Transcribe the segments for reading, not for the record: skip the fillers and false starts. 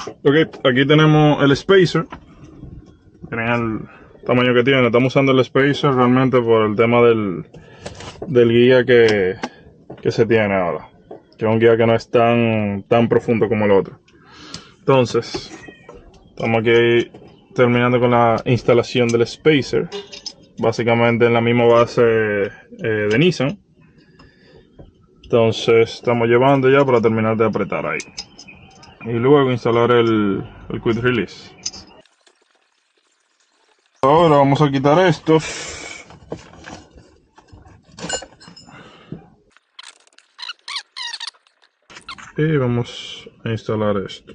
Ok, aquí tenemos el spacer. Miren el tamaño que tiene. Estamos usando el spacer realmente por el tema del guía que se tiene ahora. Que es un guía que no es tan profundo como el otro. Entonces, estamos aquí terminando con la instalación del spacer. Básicamente en la misma base de Nissan. Entonces, estamos llevando ya para terminar de apretar ahí. Y luego instalar el quick release. Ahora vamos a quitar esto. Y vamos a instalar esto.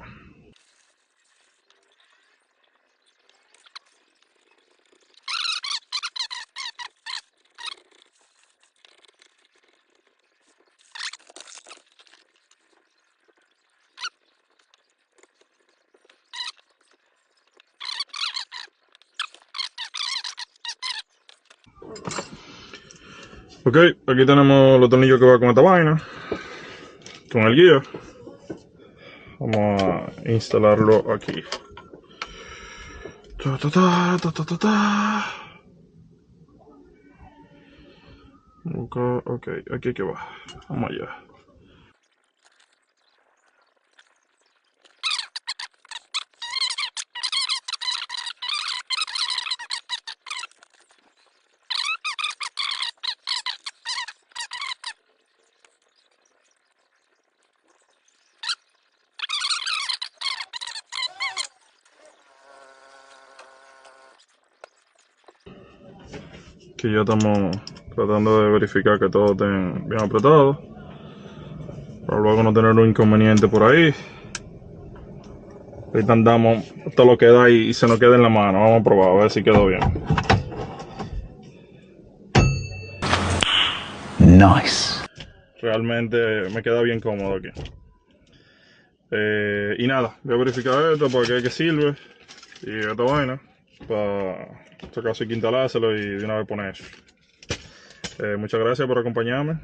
Ok, aquí tenemos los tornillos que va con esta vaina. Con el guía. Vamos a instalarlo aquí. Ta, ta, ta, ta, ta, ta, ta. Ok, aquí que va. Vamos allá. Aquí ya estamos tratando de verificar que todo esté bien apretado. Para luego no tener un inconveniente por ahí. Ahorita andamos todo lo que da y se nos queda en la mano. Vamos a probar a ver si quedó bien. Nice. Realmente me queda bien cómodo aquí. Y nada, voy a verificar esto porque es que sirve. Y esta vaina. Para sacar y instalárselo y de una vez poner eso. Muchas gracias por acompañarme.